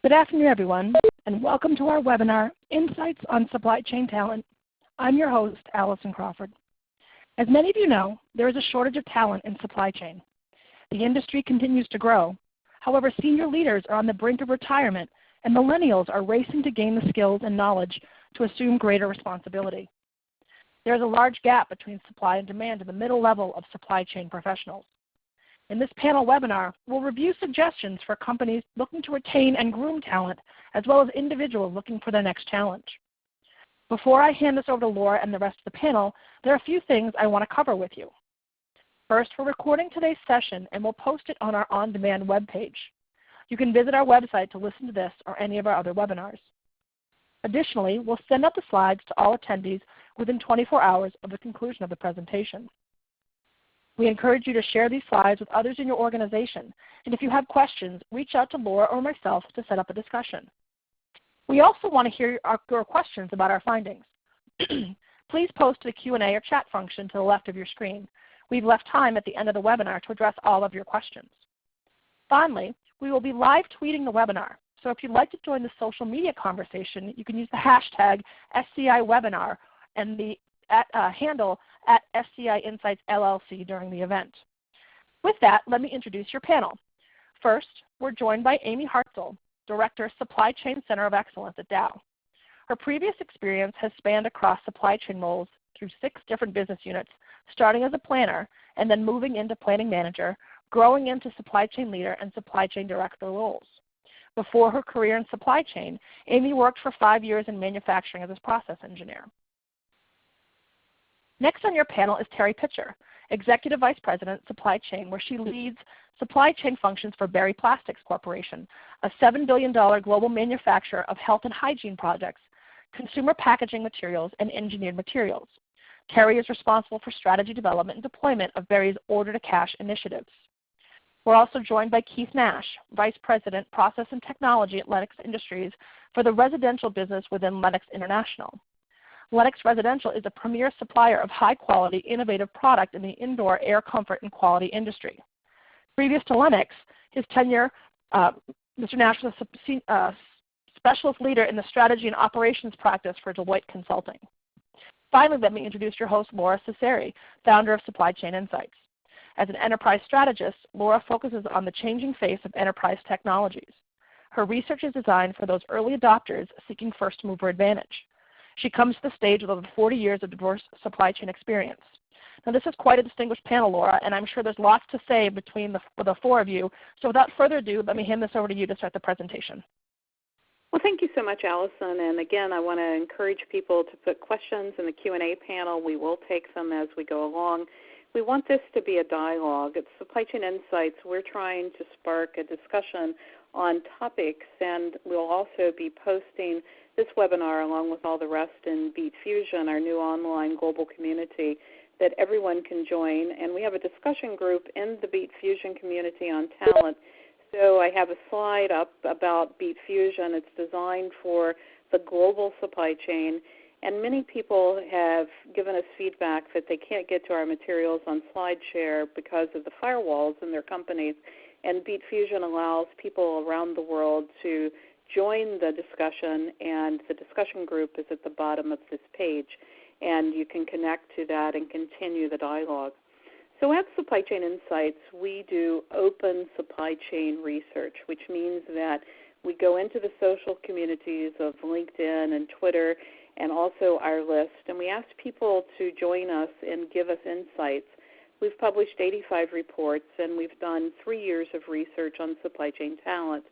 Good afternoon, everyone, and welcome to our webinar, Insights on Supply Chain Talent. I'm your host, Allison Crawford. As many of you know, there is a shortage of talent in supply chain. The industry continues to grow. However, senior leaders are on the brink of retirement, and millennials are racing to gain the skills and knowledge to assume greater responsibility. There is a large gap between supply and demand in the middle level of supply chain professionals. In this panel webinar, we'll review suggestions for companies looking to retain and groom talent, as well as individuals looking for their next challenge. Before I hand this over to Laura and the rest of the panel, there are a few things I want to cover with you. First, we're recording today's session and we'll post it on our on-demand webpage. You can visit our website to listen to this or any of our other webinars. Additionally, we'll send out the slides to all attendees within 24 hours of the conclusion of the presentation. We encourage you to share these slides with others in your organization, and if you have questions, reach out to Laura or myself to set up a discussion. We also want to hear your questions about our findings. Please post to the Q&A or chat function to the left of your screen. We've left time at the end of the webinar to address all of your questions. Finally, we will be live tweeting the webinar, so if you'd like to join the social media conversation, you can use the hashtag SCIWebinar and the handle at SCI Insights LLC during the event. With that, let me introduce your panel. First, we're joined by Amy Hartzell, Director, Supply Chain Center of Excellence at Dow. Her previous experience has spanned across supply chain roles through 6 different business units, starting as a planner and then moving into planning manager, growing into supply chain leader and supply chain director roles. Before her career in supply chain, Amy worked for 5 years in manufacturing as a process engineer. Next on your panel is Terry Pitcher, Executive Vice President, Supply Chain, where she leads supply chain functions for Berry Plastics Corporation, a $7 billion global manufacturer of health and hygiene products, consumer packaging materials, and engineered materials. Terry is responsible for strategy development and deployment of Berry's order-to-cash initiatives. We're also joined by Keith Nash, Vice President, Process and Technology at Lennox Industries for the residential business within Lennox International. Lennox Residential is a premier supplier of high-quality, innovative product in the indoor air comfort and quality industry. Previous to Lennox, his tenure, Mr. Nash was a specialist leader in the strategy and operations practice for Deloitte Consulting. Finally, let me introduce your host, Laura Cesari, founder of Supply Chain Insights. As an enterprise strategist, Laura focuses on the changing face of enterprise technologies. Her research is designed for those early adopters seeking first-mover advantage. She comes to the stage with over 40 years of diverse supply chain experience. Now, this is quite a distinguished panel, Laura, and I'm sure there's lots to say between the 4 of you. So without further ado, let me hand this over to you to start the presentation. Well, thank you so much, Allison. And again, I want to encourage people to put questions in the Q&A panel. We will take them as we go along. We want this to be a dialogue. At Supply Chain Insights, we're trying to spark a discussion on topics, and we'll also be posting this webinar along with all the rest in Beat Fusion, our new online global community that everyone can join. And we have a discussion group in the Beat Fusion community on talent. So I have a slide up about Beat Fusion. It's designed for the global supply chain. And many people have given us feedback that they can't get to our materials on SlideShare because of the firewalls in their companies. And Beat Fusion allows people around the world to join the discussion, and the discussion group is at the bottom of this page. And you can connect to that and continue the dialogue. So at Supply Chain Insights, we do open supply chain research, which means that we go into the social communities of LinkedIn and Twitter and also our list, and we ask people to join us and give us insights. We've published 85 reports, and we've done 3 years of research on supply chain talent.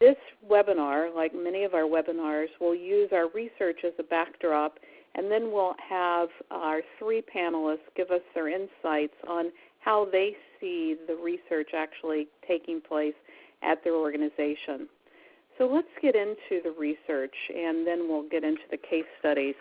This webinar, like many of our webinars, will use our research as a backdrop, and then we'll have our 3 panelists give us their insights on how they see the research actually taking place at their organization. So let's get into the research, and then we'll get into the case studies.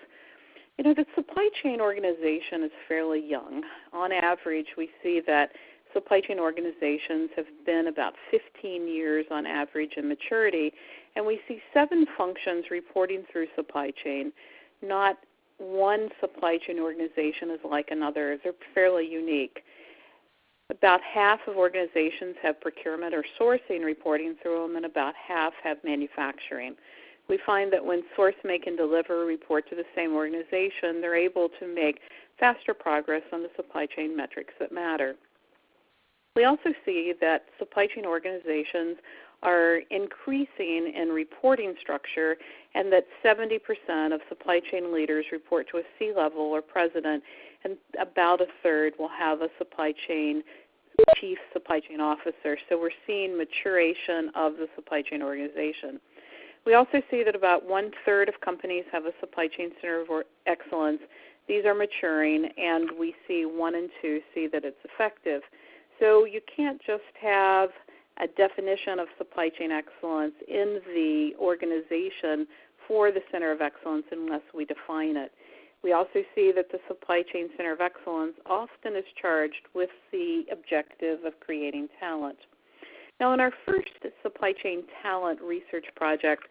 You know, the supply chain organization is fairly young. On average, we see that supply chain organizations have been about 15 years on average in maturity, and we see 7 functions reporting through supply chain. Not one supply chain organization is like another. They're fairly unique. About half of organizations have procurement or sourcing reporting through them, and about half have manufacturing. We find that when source, make, and deliver report to the same organization, they're able to make faster progress on the supply chain metrics that matter. We also see that supply chain organizations are increasing in reporting structure, and that 70% of supply chain leaders report to a C-level or president, and about a third will have a chief supply chain officer. So we're seeing maturation of the supply chain organization. We also see that about one-third of companies have a supply chain center of excellence. These are maturing, and we see 1 in 2 see that it's effective. So you can't just have a definition of supply chain excellence in the organization for the Center of Excellence unless we define it. We also see that the Supply Chain Center of Excellence often is charged with the objective of creating talent. Now, in our first supply chain talent research project,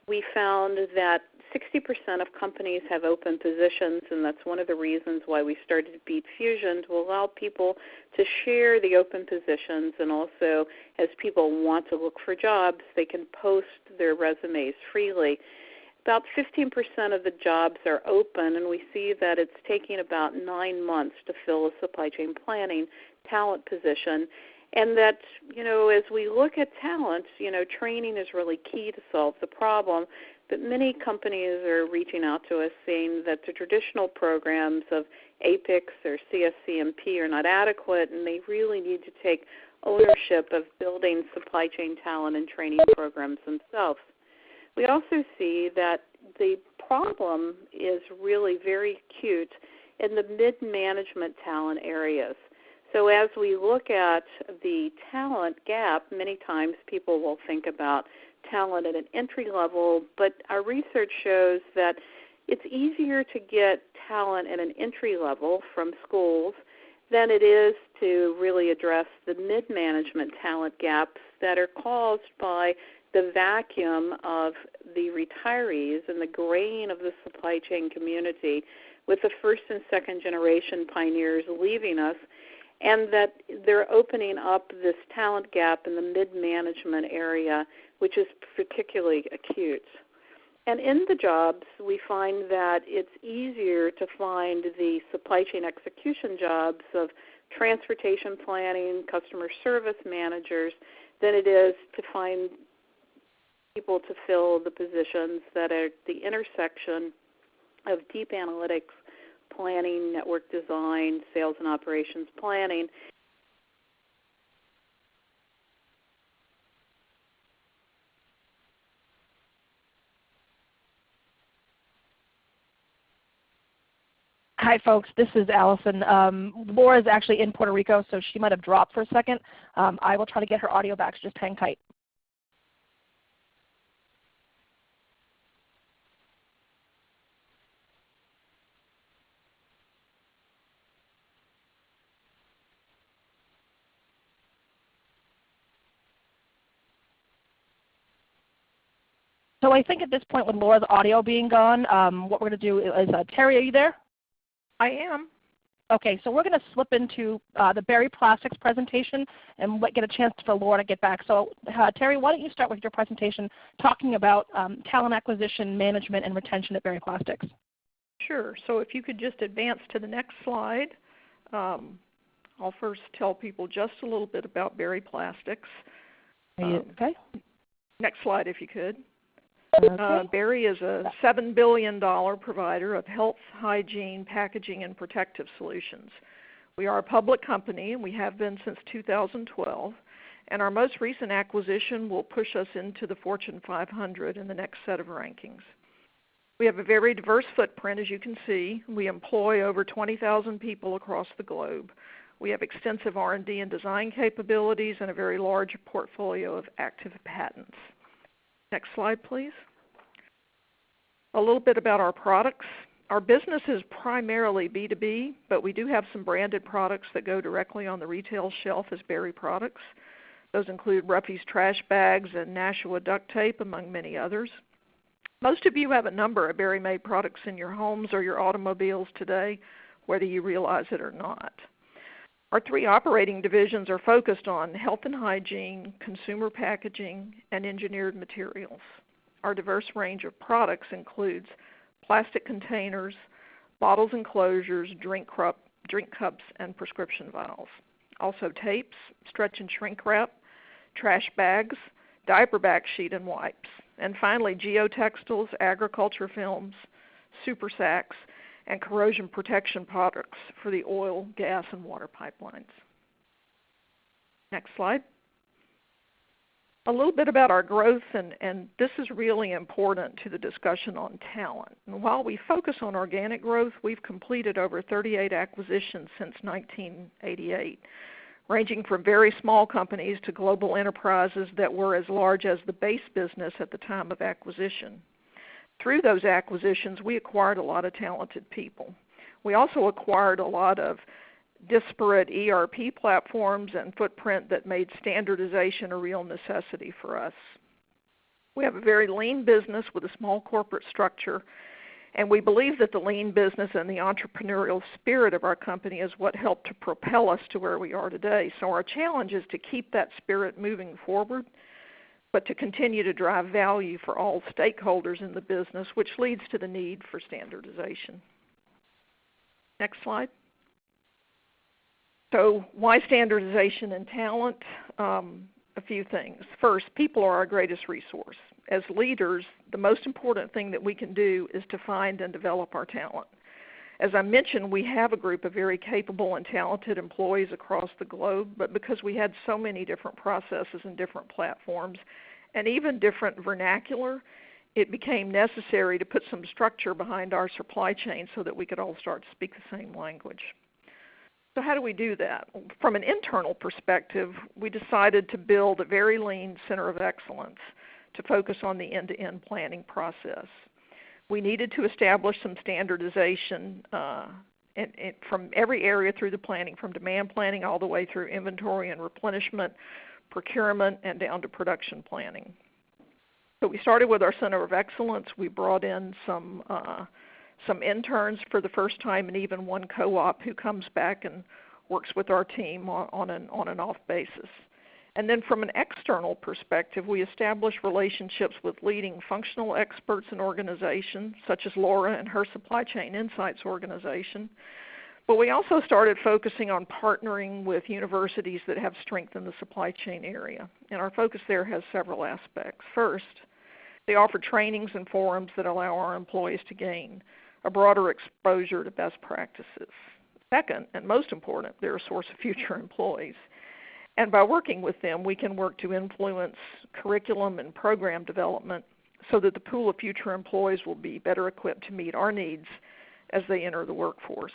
we found that 60% of companies have open positions, and that's one of the reasons why we started Beat Fusion, to allow people to share the open positions, and also as people want to look for jobs, they can post their resumes freely. About 15% of the jobs are open, and we see that it's taking about 9 months to fill a supply chain planning talent position. And that, as we look at talent, training is really key to solve the problem. But many companies are reaching out to us saying that the traditional programs of APICS or CSCMP are not adequate, and they really need to take ownership of building supply chain talent and training programs themselves. We also see that the problem is really very acute in the mid-management talent areas. So as we look at the talent gap, many times people will think about talent at an entry level, but our research shows that it's easier to get talent at an entry level from schools than it is to really address the mid-management talent gaps that are caused by the vacuum of the retirees and the graying of the supply chain community, with the first and second generation pioneers leaving us, and that they're opening up this talent gap in the mid-management area, which is particularly acute. And in the jobs, we find that it's easier to find the supply chain execution jobs of transportation planning, customer service managers, than it is to find people to fill the positions that are at the intersection of deep analytics, planning, network design, sales and operations planning. Hi, folks. This is Allison. Laura is actually in Puerto Rico, so she might have dropped for a second. I will try to get her audio back, so just hang tight. So I think at this point, with Laura's audio being gone, what we're going to do is, Terry, are you there? I am. Okay, so we're going to slip into the Berry Plastics presentation and get a chance for Laura to get back. So Terry, why don't you start with your presentation talking about talent acquisition, management, and retention at Berry Plastics. Sure. So if you could just advance to the next slide. I'll first tell people just a little bit about Berry Plastics. Okay. Next slide, if you could. Okay. Berry is a $7 billion provider of health, hygiene, packaging, and protective solutions. We are a public company, and we have been since 2012. And our most recent acquisition will push us into the Fortune 500 in the next set of rankings. We have a very diverse footprint, as you can see. We employ over 20,000 people across the globe. We have extensive R&D and design capabilities and a very large portfolio of active patents. Next slide, please. A little bit about our products. Our business is primarily B2B, but we do have some branded products that go directly on the retail shelf as Berry products. Those include Ruffy's trash bags and Nashua duct tape, among many others. Most of you have a number of Berry-made products in your homes or your automobiles today, whether you realize it or not. Our 3 operating divisions are focused on health and hygiene, consumer packaging, and engineered materials. Our diverse range of products includes plastic containers, bottles and closures, drink cups, and prescription vials. Also tapes, stretch and shrink wrap, trash bags, diaper back sheet and wipes. And finally, geotextiles, agriculture films, super sacks, and corrosion protection products for the oil, gas, and water pipelines. Next slide. A little bit about our growth, and this is really important to the discussion on talent. And while we focus on organic growth, we've completed over 38 acquisitions since 1988, ranging from very small companies to global enterprises that were as large as the base business at the time of acquisition. Through those acquisitions, we acquired a lot of talented people. We also acquired a lot of disparate ERP platforms and footprint that made standardization a real necessity for us. We have a very lean business with a small corporate structure, and we believe that the lean business and the entrepreneurial spirit of our company is what helped to propel us to where we are today. So our challenge is to keep that spirit moving forward, but to continue to drive value for all stakeholders in the business, which leads to the need for standardization. Next slide. So why standardization and talent? A few things. First, people are our greatest resource. As leaders, the most important thing that we can do is to find and develop our talent. As I mentioned, we have a group of very capable and talented employees across the globe, but because we had so many different processes and different platforms, and even different vernacular, it became necessary to put some structure behind our supply chain so that we could all start to speak the same language. So how do we do that? From an internal perspective, we decided to build a very lean center of excellence to focus on the end-to-end planning process. We needed to establish some standardization from every area through the planning, from demand planning all the way through inventory and replenishment, procurement, and down to production planning. So we started with our Center of Excellence. We brought in some interns for the first time, and even one co-op who comes back and works with our team on an off basis. And then from an external perspective, we established relationships with leading functional experts in organizations, such as Laura and her Supply Chain Insights organization. But we also started focusing on partnering with universities that have strength in the supply chain area. And our focus there has several aspects. First, they offer trainings and forums that allow our employees to gain a broader exposure to best practices. Second, and most important, they're a source of future employees. And by working with them, we can work to influence curriculum and program development so that the pool of future employees will be better equipped to meet our needs as they enter the workforce.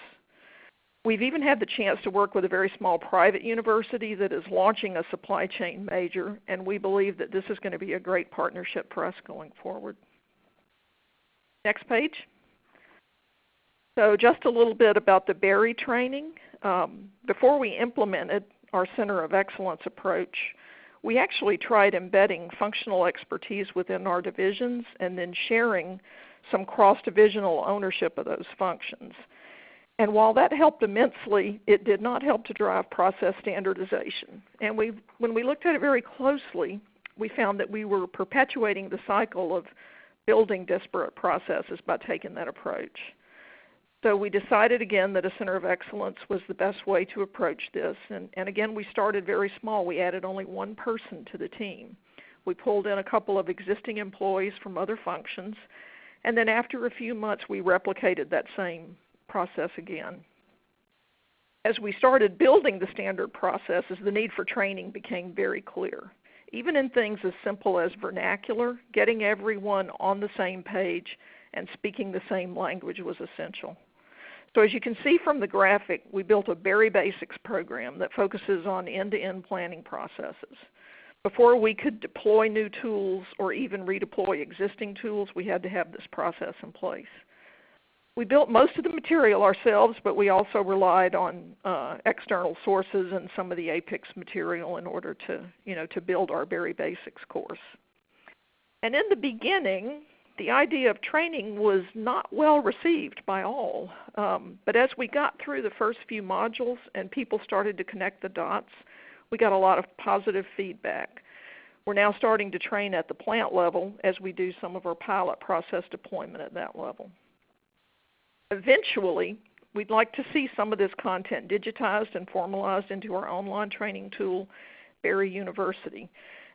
We've even had the chance to work with a very small private university that is launching a supply chain major, and we believe that this is going to be a great partnership for us going forward. Next page. So just a little bit about the Berry training. Before we implemented our Center of Excellence approach, we actually tried embedding functional expertise within our divisions and then sharing some cross-divisional ownership of those functions. And while that helped immensely, it did not help to drive process standardization. And when we looked at it very closely, we found that we were perpetuating the cycle of building disparate processes by taking that approach. So we decided again that a Center of Excellence was the best way to approach this. And again, we started very small. We added only one person to the team. We pulled in a couple of existing employees from other functions. And then after a few months, we replicated that same process again. As we started building the standard processes, the need for training became very clear. Even in things as simple as vernacular, getting everyone on the same page and speaking the same language was essential. So as you can see from the graphic, we built a Berry Basics program that focuses on end-to-end planning processes. Before we could deploy new tools or even redeploy existing tools, we had to have this process in place. We built most of the material ourselves, but we also relied on external sources and some of the APICS material in order to build our Berry Basics course. And in the beginning, the idea of training was not well received by all. But as we got through the first few modules and people started to connect the dots, we got a lot of positive feedback. We're now starting to train at the plant level as we do some of our pilot process deployment at that level. Eventually, we'd like to see some of this content digitized and formalized into our online training tool, Berry University.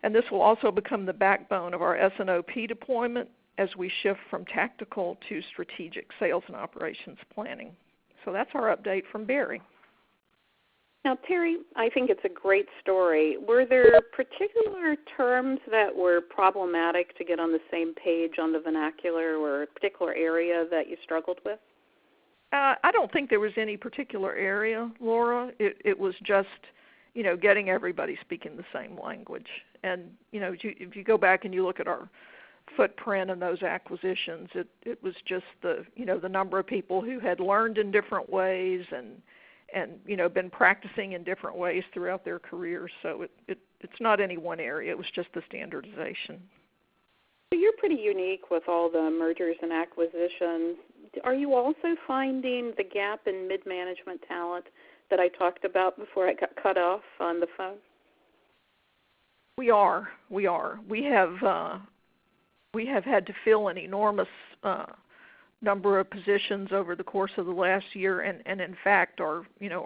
And this will also become the backbone of our S&OP deployment as we shift from tactical to strategic sales and operations planning. So that's our update from Berry. Now, Terry, I think it's a great story. Were there particular terms that were problematic to get on the same page on the vernacular, or a particular area that you struggled with? I don't think there was any particular area, Laura. It was just, getting everybody speaking the same language. And, if you go back and you look at our footprint and those acquisitions, it was just the number of people who had learned in different ways and been practicing in different ways throughout their careers. So it's not any one area. It was just the standardization. So you're pretty unique with all the mergers and acquisitions. Are you also finding the gap in mid-management talent that I talked about before I got cut off on the phone? We are. We have had to fill an enormous number of positions over the course of the last year, and in fact are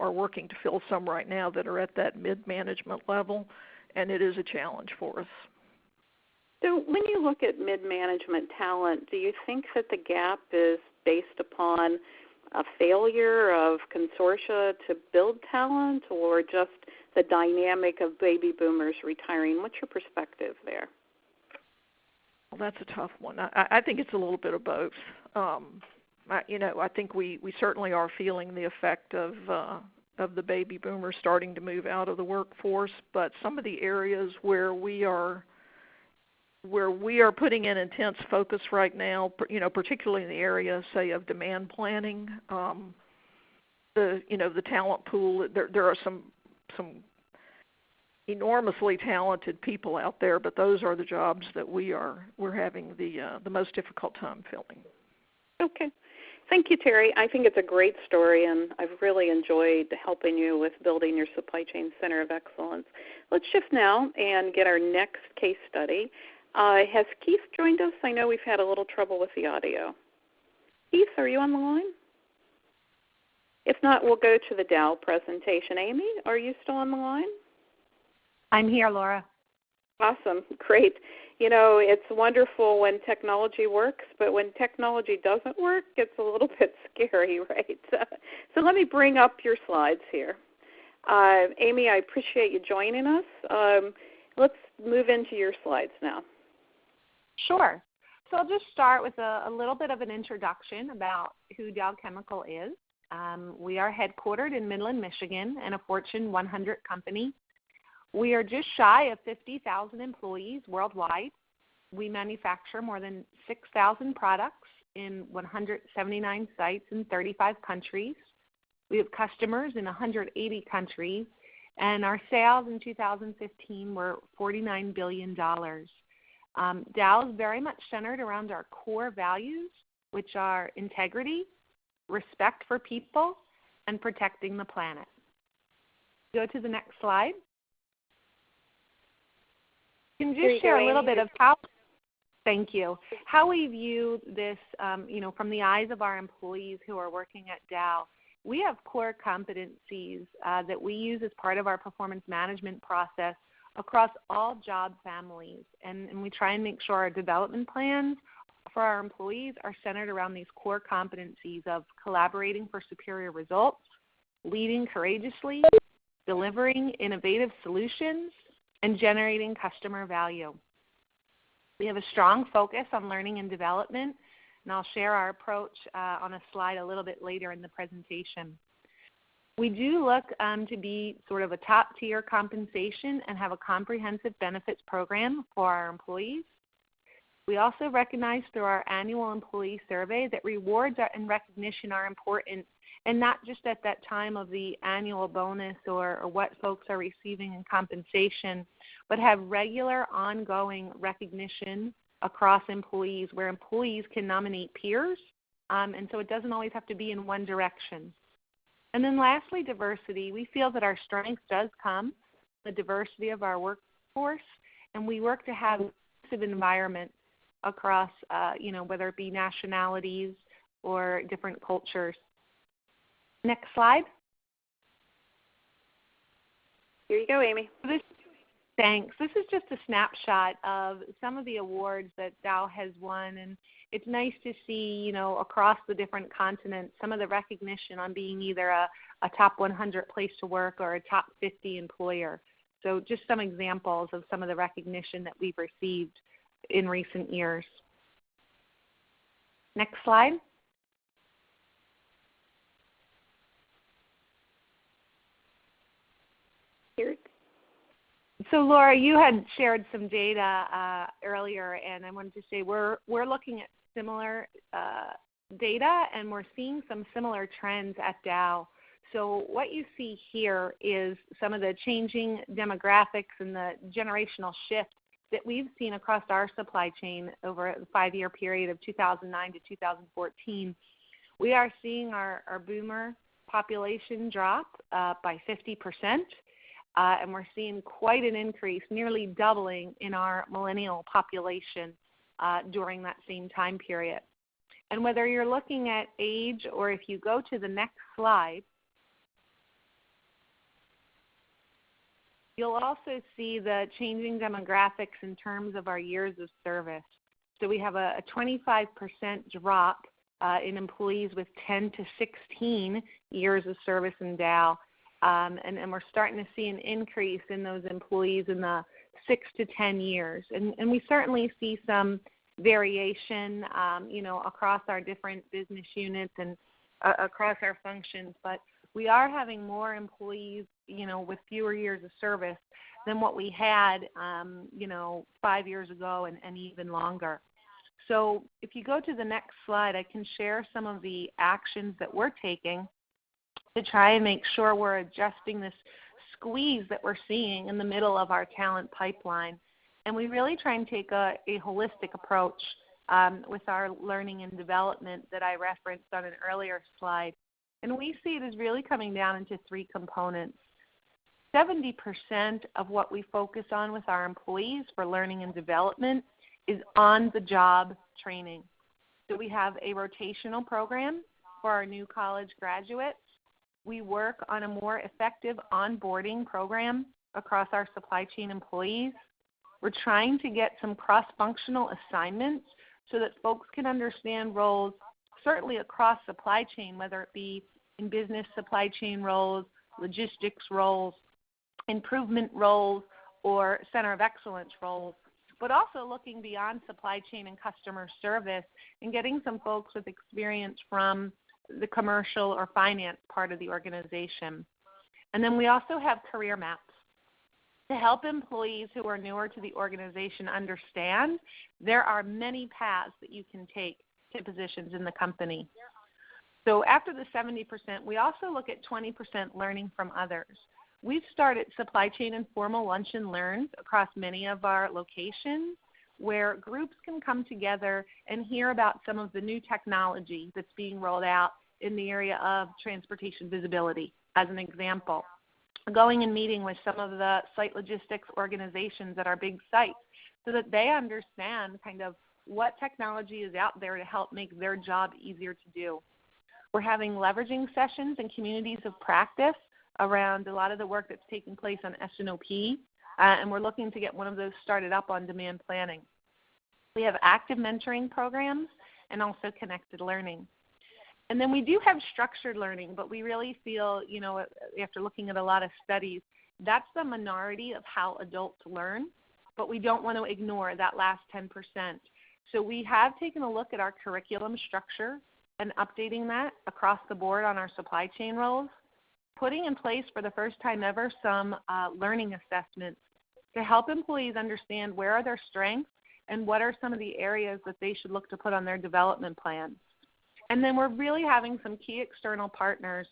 working to fill some right now that are at that mid-management level, and it is a challenge for us. So when you look at mid-management talent, do you think that the gap is based upon a failure of consortia to build talent, or just the dynamic of baby boomers retiring? What's your perspective there? Well, that's a tough one. I think it's a little bit of both. I think we certainly are feeling the effect of the baby boomers starting to move out of the workforce, but some of the areas where we are putting in intense focus right now, particularly in the area, say, of demand planning, the talent pool. There are some enormously talented people out there, but those are the jobs that we're having the most difficult time filling. Okay. Thank you, Terry. I think it's a great story, and I've really enjoyed helping you with building your Supply Chain Center of Excellence. Let's shift now and get our next case study. Has Keith joined us? I know we've had a little trouble with the audio. Keith, are you on the line? If not, we'll go to the Dow presentation. Amy, are you still on the line? I'm here, Laura. Awesome. Great. It's wonderful when technology works, but when technology doesn't work, it's a little bit scary, right? So let me bring up your slides here. Amy, I appreciate you joining us. Let's move into your slides now. Sure. So I'll just start with a little bit of an introduction about who Dow Chemical is. We are headquartered in Midland, Michigan, and a Fortune 100 company. We are just shy of 50,000 employees worldwide. We manufacture more than 6,000 products in 179 sites in 35 countries. We have customers in 180 countries, and our sales in 2015 were $49 billion. Dow is very much centered around our core values, which are integrity, respect for people, and protecting the planet. Go to the next slide. Can you just share a little bit of how we view this, from the eyes of our employees who are working at Dow? We have core competencies that we use as part of our performance management process across all job families, and we try and make sure our development plans for our employees are centered around these core competencies of collaborating for superior results, leading courageously, delivering innovative solutions, and generating customer value. We have a strong focus on learning and development, and I'll share our approach on a slide a little bit later in the presentation. We do look to be sort of a top-tier compensation and have a comprehensive benefits program for our employees. We also recognize through our annual employee survey that rewards and recognition are important, and not just at that time of the annual bonus or what folks are receiving in compensation, but have regular ongoing recognition across employees where employees can nominate peers, and so it doesn't always have to be in one direction. And then lastly, diversity. We feel that our strength does come from the diversity of our workforce, and we work to have an inclusive environment across, whether it be nationalities or different cultures. Next slide. Here you go, Amy. Thanks. This is just a snapshot of some of the awards that Dow has won, and it's nice to see, across the different continents, some of the recognition on being either a top 100 place to work or a top 50 employer. So just some examples of some of the recognition that we've received in recent years. Next slide. Here. So Laura, you had shared some data earlier, and I wanted to say we're looking at similar data, and we're seeing some similar trends at Dow. So what you see here is some of the changing demographics and the generational shift that we've seen across our supply chain over the 5-year period of 2009 to 2014. We are seeing our boomer population drop by 50%. And we're seeing quite an increase, nearly doubling in our millennial population during that same time period. And whether you're looking at age or if you go to the next slide, you'll also see the changing demographics in terms of our years of service. So we have a 25% drop in employees with 10 to 16 years of service in Dow. And we're starting to see an increase in those employees in the 6 to 10 years. And we certainly see some variation, across our different business units and across our functions. But we are having more employees, with fewer years of service than what we had, 5 years ago and even longer. So if you go to the next slide, I can share some of the actions that we're taking to try and make sure we're adjusting this squeeze that we're seeing in the middle of our talent pipeline. And we really try and take a holistic approach with our learning and development that I referenced on an earlier slide. And we see it as really coming down into 3 components. 70% of what we focus on with our employees for learning and development is on-the-job training. So we have a rotational program for our new college graduates. We work on a more effective onboarding program across our supply chain employees. We're trying to get some cross-functional assignments so that folks can understand roles, certainly across supply chain, whether it be in business supply chain roles, logistics roles, improvement roles, or center of excellence roles, but also looking beyond supply chain and customer service and getting some folks with experience from the commercial or finance part of the organization. And then we also have career maps to help employees who are newer to the organization understand there are many paths that you can take to positions in the company. So after the 70%, we also look at 20% learning from others. We've started supply chain informal lunch and learns across many of our locations where groups can come together and hear about some of the new technology that's being rolled out in the area of transportation visibility, as an example. Going and meeting with some of the site logistics organizations at our big sites so that they understand kind of what technology is out there to help make their job easier to do. We're having leveraging sessions and communities of practice around a lot of the work that's taking place on S&OP, and we're looking to get one of those started up on demand planning. We have active mentoring programs and also connected learning. And then we do have structured learning, but we really feel, after looking at a lot of studies, that's the minority of how adults learn, but we don't want to ignore that last 10%. So we have taken a look at our curriculum structure and updating that across the board on our supply chain roles, putting in place for the first time ever some learning assessments to help employees understand where are their strengths and what are some of the areas that they should look to put on their development plans. And then we're really having some key external partners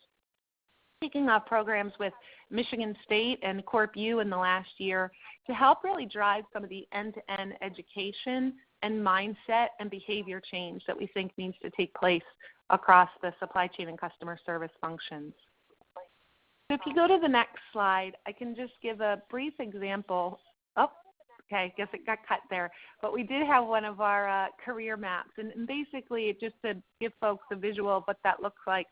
kicking off programs with Michigan State and CorpU in the last year to help really drive some of the end-to-end education and mindset and behavior change that we think needs to take place across the supply chain and customer service functions. So if you go to the next slide, I can just give a brief example. Oh, okay, I guess it got cut there. But we did have one of our career maps, and basically just to give folks a visual of what that looks like,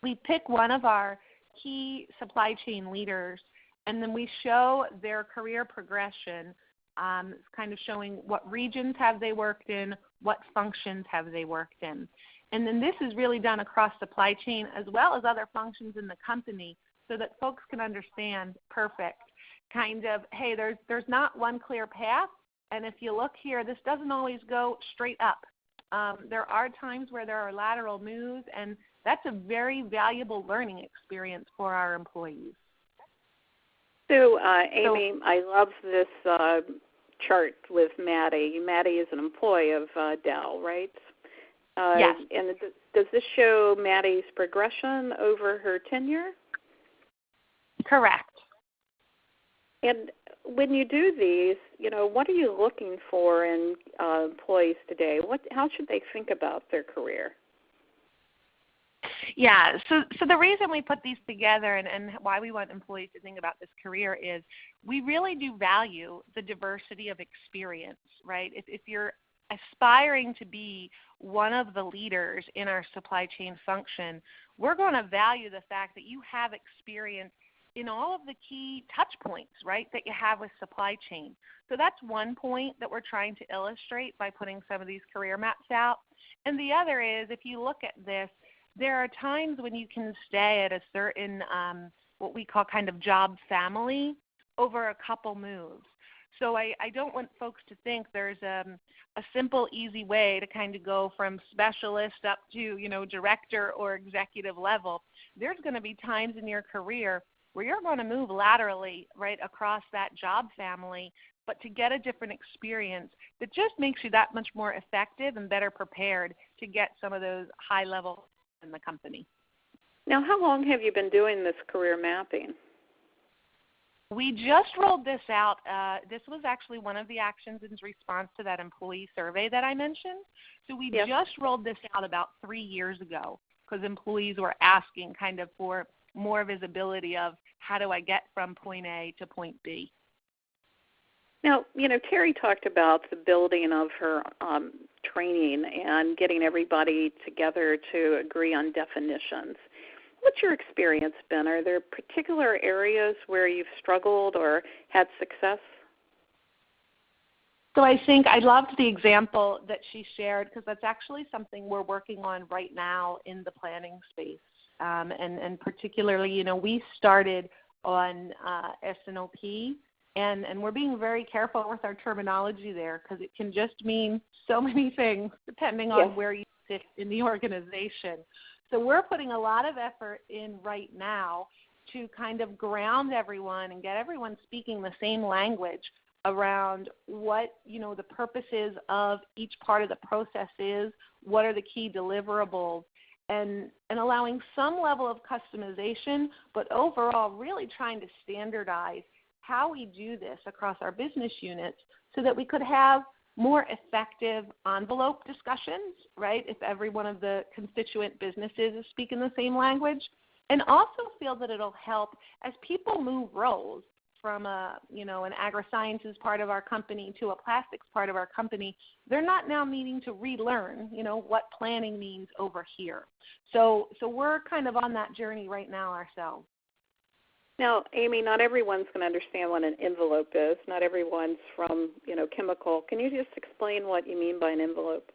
we pick one of our key supply chain leaders, and then we show their career progression, kind of showing what regions have they worked in, what functions have they worked in. And then this is really done across supply chain as well as other functions in the company so that folks can understand kind of, hey, there's not one clear path, and if you look here, this doesn't always go straight up. There are times where there are lateral moves, and that's a very valuable learning experience for our employees. So, Amy, I love this chart with Maddie. Maddie is an employee of Dow, right? Yes. And does this show Maddie's progression over her tenure? Correct. And when you do these, what are you looking for in employees today? How should they think about their career? Yeah, so the reason we put these together and why we want employees to think about this career is we really do value the diversity of experience, right? If you're aspiring to be one of the leaders in our supply chain function, we're going to value the fact that you have experience in all of the key touch points, right, that you have with supply chain. So that's one point that we're trying to illustrate by putting some of these career maps out. And the other is, if you look at this, there are times when you can stay at a certain, what we call kind of job family over a couple moves. So I don't want folks to think there's a simple, easy way to kind of go from specialist up to, director or executive level. There's going to be times in your career where you're going to move laterally right across that job family, but to get a different experience that just makes you that much more effective and better prepared to get some of those high levels in the company. Now, how long have you been doing this career mapping? We just rolled this out. This was actually one of the actions in response to that employee survey that I mentioned. So we just rolled this out about 3 years ago because employees were asking kind of for more visibility of how do I get from point A to point B. Now, Terry talked about the building of her training and getting everybody together to agree on definitions. What's your experience been? Are there particular areas where you've struggled or had success? So I think I loved the example that she shared because that's actually something we're working on right now in the planning space. And particularly, we started on S&OP, and we're being very careful with our terminology there because it can just mean so many things depending on where you sit in the organization. So we're putting a lot of effort in right now to kind of ground everyone and get everyone speaking the same language around what, the purposes of each part of the process is, what are the key deliverables, and allowing some level of customization, but overall really trying to standardize how we do this across our business units so that we could have more effective envelope discussions, right, if every one of the constituent businesses is speaking the same language, and also feel that it'll help as people move roles from an agri-sciences part of our company to a plastics part of our company. They're not now needing to relearn, what planning means over here. So we're kind of on that journey right now ourselves. Now, Amy, not everyone's going to understand what an envelope is. Not everyone's from, chemical. Can you just explain what you mean by an envelope?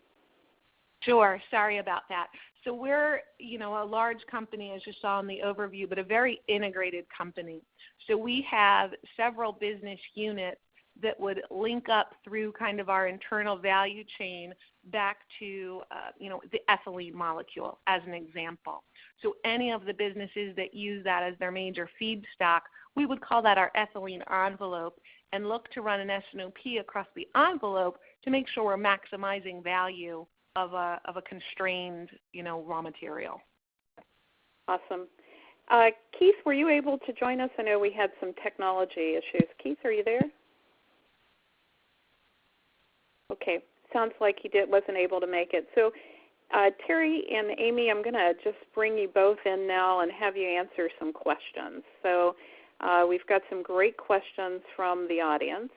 Sure. Sorry about that. So we're, a large company, as you saw in the overview, but a very integrated company. So we have several business units that would link up through kind of our internal value chain back to, the ethylene molecule as an example. So any of the businesses that use that as their major feedstock, we would call that our ethylene envelope and look to run an S&OP across the envelope to make sure we're maximizing value of a constrained, raw material. Awesome. Keith, were you able to join us? I know we had some technology issues. Keith, are you there? Okay, sounds like he wasn't able to make it. So Terry and Amy, I'm going to just bring you both in now and have you answer some questions. So we've got some great questions from the audience.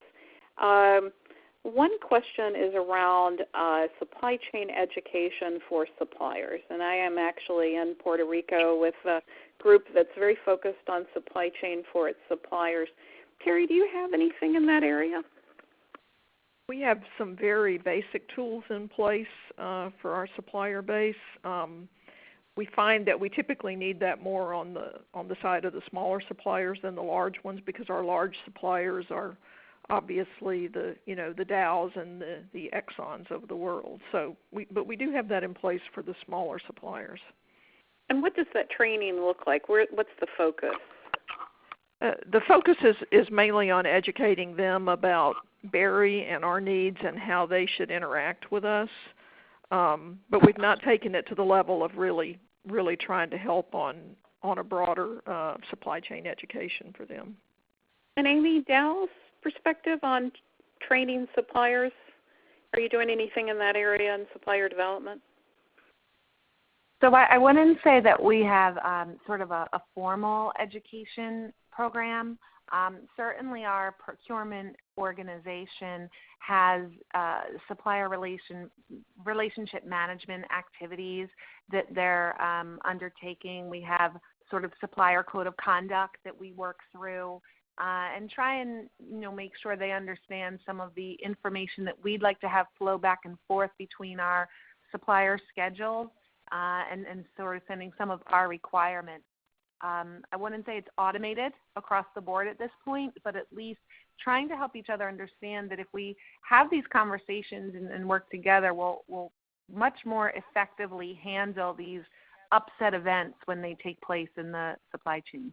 One question is around supply chain education for suppliers, and I am actually in Puerto Rico with a group that's very focused on supply chain for its suppliers. Terry, do you have anything in that area? We have some very basic tools in place for our supplier base. We find that we typically need that more on the side of the smaller suppliers than the large ones, because our large suppliers are obviously the Dows and the Exxons of the world. So but we do have that in place for the smaller suppliers. And what does that training look like? What's the focus? The focus is mainly on educating them about Berry and our needs and how they should interact with us. But we've not taken it to the level of really trying to help on a broader supply chain education for them. And Amy, Dow's perspective on training suppliers, are you doing anything in that area in supplier development? So I wouldn't say that we have sort of a formal education program. Certainly our procurement organization has supplier relationship management activities that they're undertaking. We have sort of supplier code of conduct that we work through and try and make sure they understand some of the information that we'd like to have flow back and forth between our supplier schedules and sort of sending some of our requirements. I wouldn't say it's automated across the board at this point, but at least trying to help each other understand that if we have these conversations and work together, we'll much more effectively handle these upset events when they take place in the supply chain.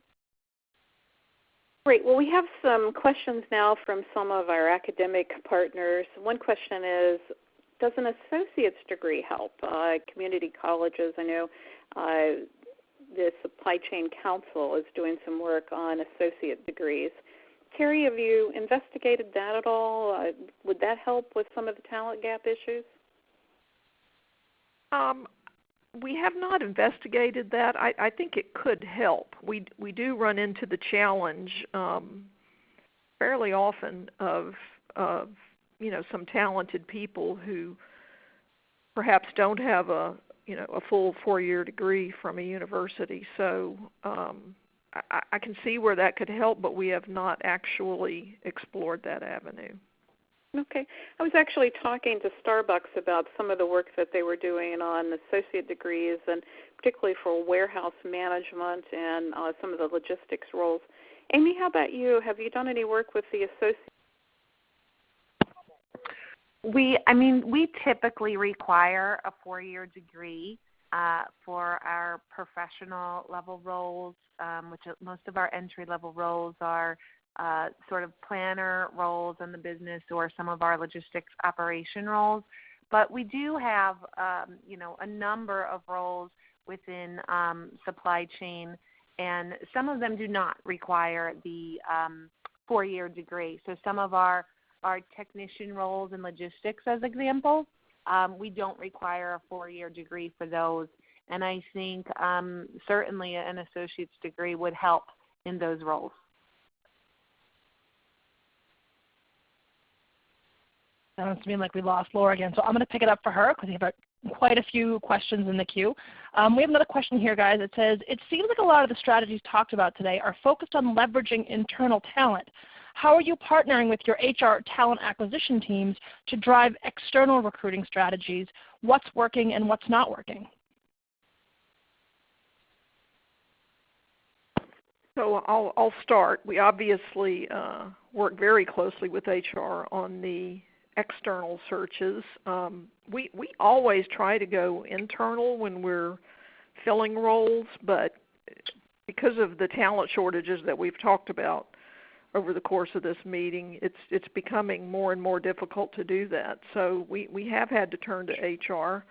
Great. Well, we have some questions now from some of our academic partners. One question is, does an associate's degree help? Community colleges, I know the Supply Chain Council is doing some work on associate degrees. Terry, have you investigated that at all? Would that help with some of the talent gap issues? We have not investigated that. I think it could help. We do run into the challenge fairly often of some talented people who perhaps don't have a full 4-year degree from a university. So I can see where that could help, but we have not actually explored that avenue. Okay. I was actually talking to Starbucks about some of the work that they were doing on associate degrees, and particularly for warehouse management and some of the logistics roles. Amy, how about you? Have you done any work with the associate? We typically require a 4-year degree for our professional level roles, which most of our entry level roles are sort of planner roles in the business or some of our logistics operation roles. But we do have, a number of roles within supply chain, and some of them do not require the 4-year degree. So some of our technician roles in logistics, as examples, we don't require a 4-year degree for those. And I think certainly an associate's degree would help in those roles. Sounds to me like we lost Laura again, so I'm going to pick it up for her because we have quite a few questions in the queue. We have another question here, guys. It says, it seems like a lot of the strategies talked about today are focused on leveraging internal talent. How are you partnering with your HR talent acquisition teams to drive external recruiting strategies? What's working and what's not working? So I'll start. We obviously work very closely with HR on the external searches. We always try to go internal when we're filling roles, but because of the talent shortages that we've talked about over the course of this meeting, it's becoming more and more difficult to do that. So we have had to turn to HR.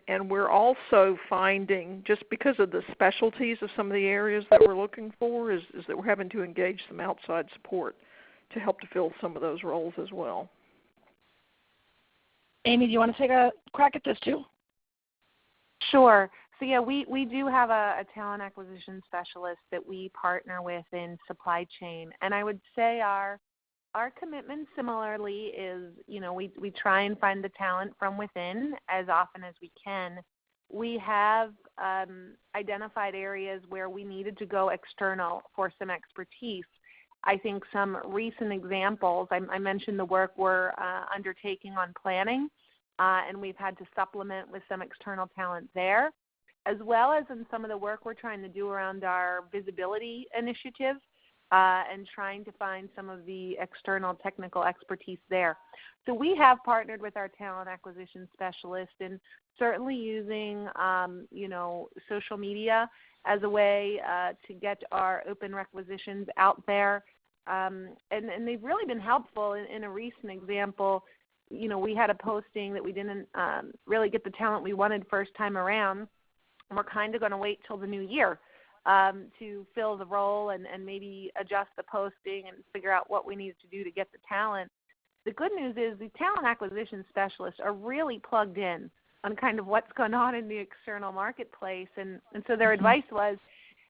And we're also finding, just because of the specialties of some of the areas that we're looking for, is that we're having to engage some outside support to help to fill some of those roles as well. Amy, do you want to take a crack at this too? Sure. So yeah, we do have a talent acquisition specialist that we partner with in supply chain, and I would say our commitment similarly is, we try and find the talent from within as often as we can. We have identified areas where we needed to go external for some expertise. I think some recent examples, I mentioned the work we're undertaking on planning, and we've had to supplement with some external talent there, as well as in some of the work we're trying to do around our visibility initiative and trying to find some of the external technical expertise there. So we have partnered with our talent acquisition specialist and certainly using, social media as a way to get our open requisitions out there. And they've really been helpful. In a recent example, we had a posting that we didn't really get the talent we wanted first time around. And we're kind of going to wait till the new year to fill the role and maybe adjust the posting and figure out what we need to do to get the talent. The good news is the talent acquisition specialists are really plugged in on kind of what's going on in the external marketplace. And so their advice was,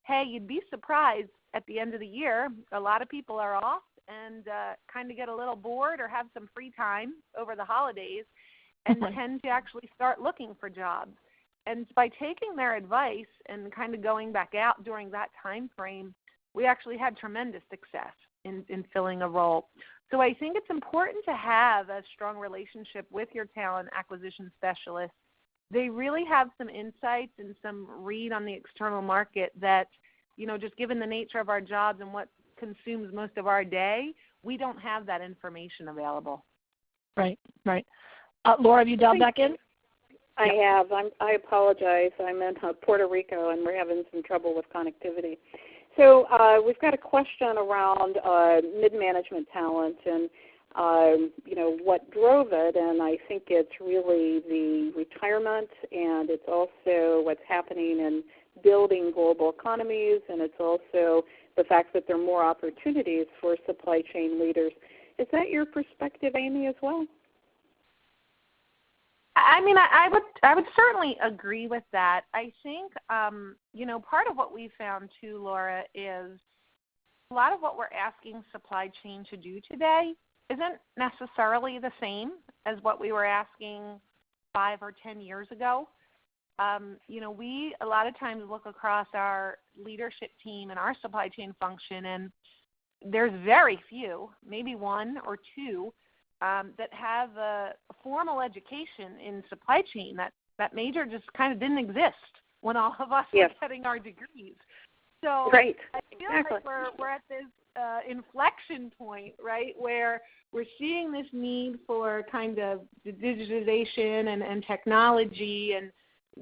hey, you'd be surprised at the end of the year, a lot of people are off and kind of get a little bored or have some free time over the holidays and tend to actually start looking for jobs. And by taking their advice and kind of going back out during that time frame, we actually had tremendous success in filling a role. So I think it's important to have a strong relationship with your talent acquisition specialist. They really have some insights and some read on the external market that, just given the nature of our jobs and what consumes most of our day, we don't have that information available. Right. Laura, have you dialed back in? I have. I apologize. I'm in Puerto Rico, and we're having some trouble with connectivity. So we've got a question around mid-management talent and, what drove it. And I think it's really the retirement, and it's also what's happening in building global economies, and it's also the fact that there are more opportunities for supply chain leaders. Is that your perspective, Amy, as well? I mean, I would certainly agree with that. I think, part of what we found too, Laura, is a lot of what we're asking supply chain to do today isn't necessarily the same as what we were asking 5 or 10 years ago. We a lot of times look across our leadership team and our supply chain function, and there's very few, maybe 1 or 2, that have a formal education in supply chain. That major just kind of didn't exist when all of us were getting our degrees. So I feel like we're at this inflection point, right, where we're seeing this need for kind of digitization and technology and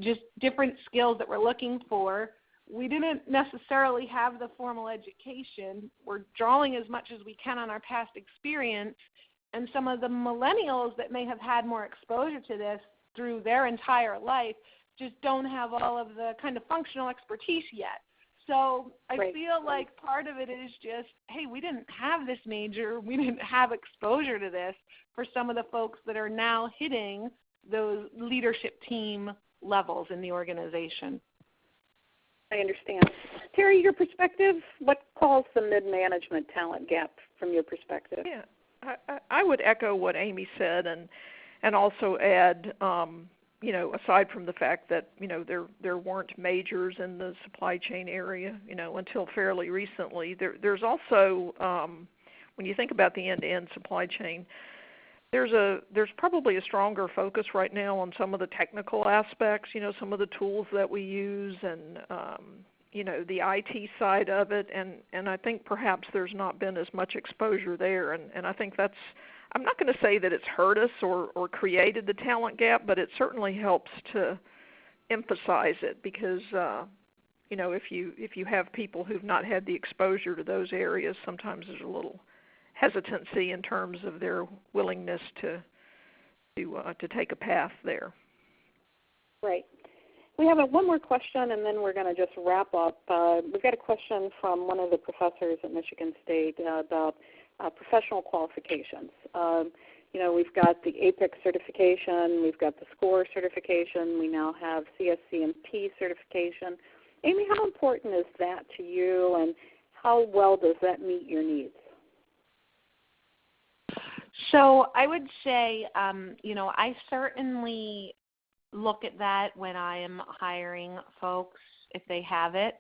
just different skills that we're looking for. We didn't necessarily have the formal education. We're drawing as much as we can on our past experience. And some of the millennials that may have had more exposure to this through their entire life just don't have all of the kind of functional expertise yet. So I feel like part of it is just, hey, we didn't have this major, we didn't have exposure to this for some of the folks that are now hitting those leadership team levels in the organization. I understand. Terry, your perspective, what caused the mid-management talent gap from your perspective? Yeah. I would echo what Amy said and also add, aside from the fact that, there weren't majors in the supply chain area, until fairly recently, there's also, when you think about the end-to-end supply chain, there's probably a stronger focus right now on some of the technical aspects, some of the tools that we use and, the IT side of it, and I think perhaps there's not been as much exposure there, and I think that's, I'm not going to say that it's hurt us or created the talent gap, but it certainly helps to emphasize it because, if you have people who've not had the exposure to those areas, sometimes there's a little hesitancy in terms of their willingness to take a path there. Right. We have one more question, and then we're going to just wrap up. We've got a question from one of the professors at Michigan State about professional qualifications. We've got the APEX certification, we've got the SCORE certification, we now have CSCMP certification. Amy, how important is that to you, and how well does that meet your needs? So I would say, I certainly look at that when I am hiring folks if they have it.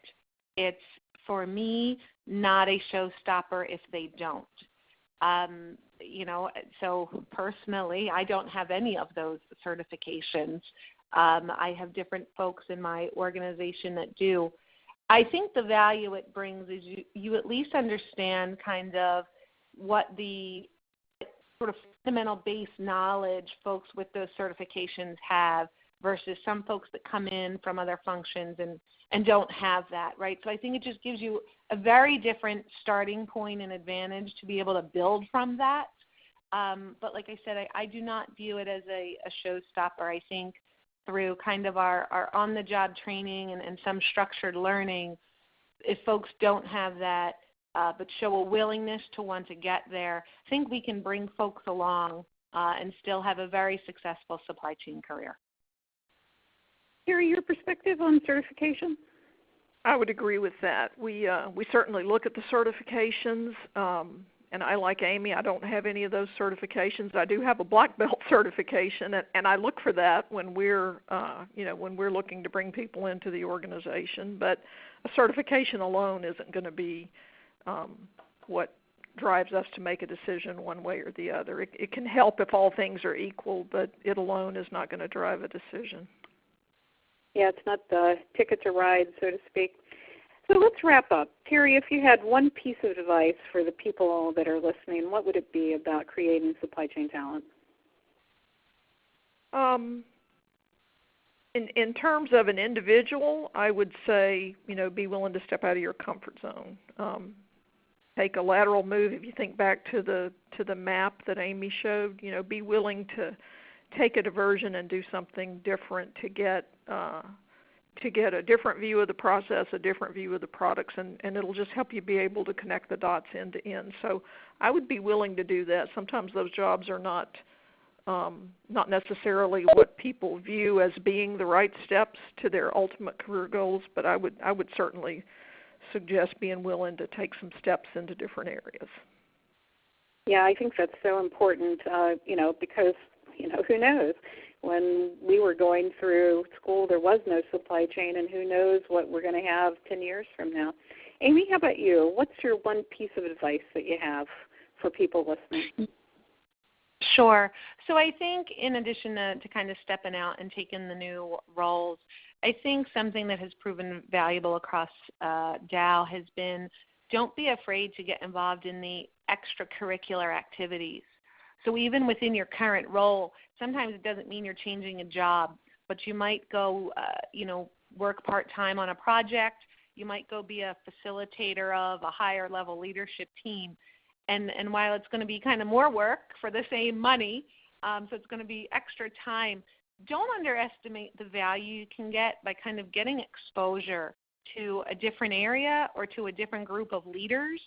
It's, for me, not a showstopper if they don't. So personally, I don't have any of those certifications. I have different folks in my organization that do. I think the value it brings is you at least understand kind of what the sort of fundamental base knowledge folks with those certifications have versus some folks that come in from other functions and don't have that, right? So I think it just gives you a very different starting point and advantage to be able to build from that. But like I said, I do not view it as a showstopper. I think through kind of our on-the-job training and some structured learning, if folks don't have that but show a willingness to want to get there, I think we can bring folks along and still have a very successful supply chain career. Carrie, your perspective on certification? I would agree with that. We certainly look at the certifications, and I, like Amy, I don't have any of those certifications. I do have a black belt certification, and I look for that when we're looking to bring people into the organization. But a certification alone isn't going to be what drives us to make a decision one way or the other. It can help if all things are equal, but it alone is not going to drive a decision. Yeah, it's not the ticket to ride, so to speak. So let's wrap up. Terry, if you had one piece of advice for the people that are listening, what would it be about creating supply chain talent? In terms of an individual, I would say, be willing to step out of your comfort zone. Take a lateral move. If you think back to the map that Amy showed, be willing to take a diversion and do something different to get a different view of the process, a different view of the products, and it'll just help you be able to connect the dots end to end. So I would be willing to do that. Sometimes those jobs are not necessarily what people view as being the right steps to their ultimate career goals, but I would certainly suggest being willing to take some steps into different areas. Yeah, I think that's so important, because, who knows? When we were going through school, there was no supply chain, and who knows what we're going to have 10 years from now. Amy, how about you? What's your one piece of advice that you have for people listening? Sure. So I think in addition to kind of stepping out and taking the new roles, I think something that has proven valuable across Dow has been don't be afraid to get involved in the extracurricular activities. So even within your current role, sometimes it doesn't mean you're changing a job, but you might go, work part-time on a project. You might go be a facilitator of a higher-level leadership team. And while it's going to be kind of more work for the same money, so it's going to be extra time, don't underestimate the value you can get by kind of getting exposure to a different area or to a different group of leaders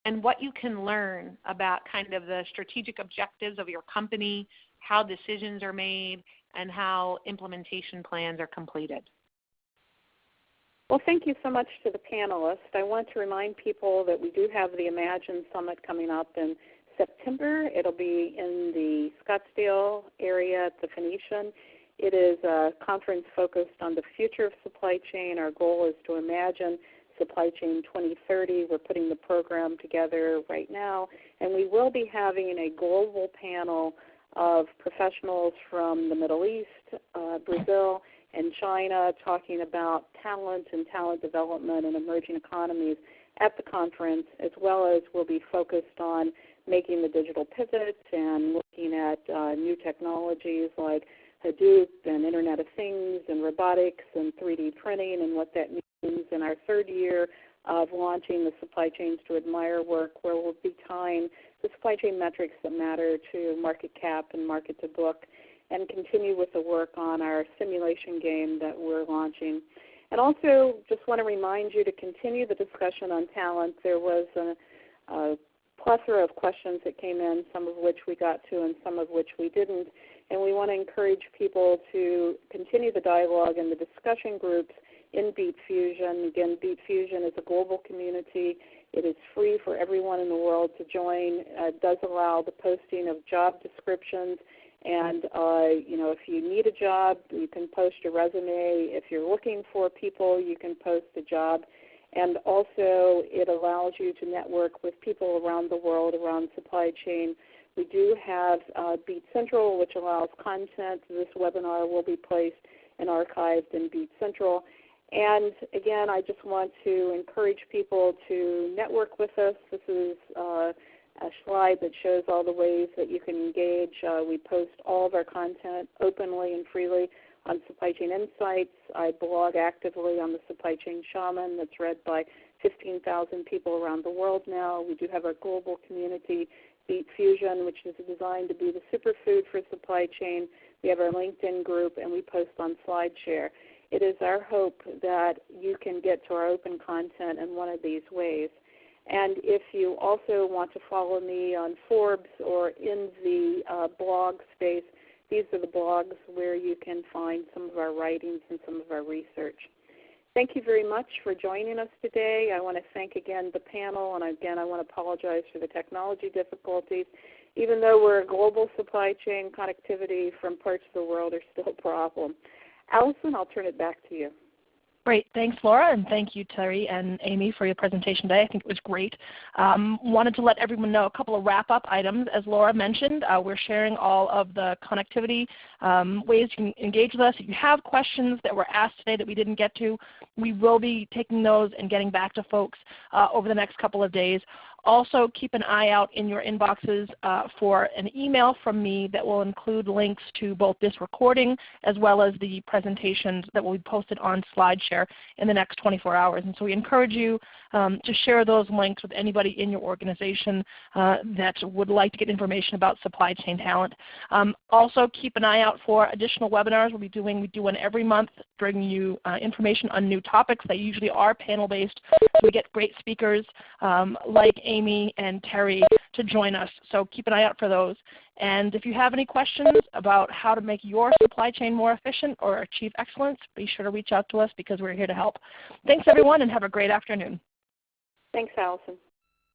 and what you can learn about kind of the strategic objectives of your company, how decisions are made, and how implementation plans are completed. Well, thank you so much to the panelists. I want to remind people that we do have the Imagine Summit coming up in September. It'll be in the Scottsdale area at the Phoenician. It is a conference focused on the future of supply chain. Our goal is to imagine Supply Chain 2030. We're putting the program together right now, and we will be having a global panel of professionals from the Middle East, Brazil, and China talking about talent and talent development and emerging economies at the conference, as well as we'll be focused on making the digital pivots and looking at new technologies like Hadoop and Internet of Things and robotics and 3D printing and what that means in our third year of launching the Supply Chains to Admire work, where we'll be tying the supply chain metrics that matter to market cap and market to book. and continue with the work on our simulation game that we're launching. And also just want to remind you to continue the discussion on talent. There was a plethora of questions that came in, some of which we got to and some of which we didn't. And we want to encourage people to continue the dialogue in the discussion groups in Beat Fusion. Again, Beat Fusion is a global community. It is free for everyone in the world to join. It does allow the posting of job descriptions. And, if you need a job, you can post your resume. If you're looking for people, you can post a job. And also, it allows you to network with people around the world around supply chain. We do have Beat Central, which allows content. This webinar will be placed and archived in Beat Central. And again, I just want to encourage people to network with us. This is a slide that shows all the ways that you can engage. We post all of our content openly and freely on Supply Chain Insights. I blog actively on the Supply Chain Shaman that's read by 15,000 people around the world now. We do have our global community, Beat Fusion, which is designed to be the superfood for supply chain. We have our LinkedIn group, and we post on SlideShare. It is our hope that you can get to our open content in one of these ways. And if you also want to follow me on Forbes or in the blog space, these are the blogs where you can find some of our writings and some of our research. Thank you very much for joining us today. I want to thank again the panel, and again I want to apologize for the technology difficulties. Even though we're a global supply chain, connectivity from parts of the world are still a problem. Allison, I'll turn it back to you. Great. Thanks, Laura, and thank you, Terry and Amy, for your presentation today. I think it was great. Wanted to let everyone know a couple of wrap-up items. As Laura mentioned, we're sharing all of the connectivity ways you can engage with us. If you have questions that were asked today that we didn't get to, we will be taking those and getting back to folks over the next couple of days. Also, keep an eye out in your inboxes for an email from me that will include links to both this recording as well as the presentations that will be posted on SlideShare in the next 24 hours. And so we encourage you to share those links with anybody in your organization that would like to get information about supply chain talent. Also, keep an eye out for additional webinars we'll be doing. We do one every month, bringing you information on new topics. They usually are panel-based. We get great speakers like Amy and Terry to join us. So keep an eye out for those. And if you have any questions about how to make your supply chain more efficient or achieve excellence, be sure to reach out to us because we're here to help. Thanks, everyone, and have a great afternoon. Thanks, Allison.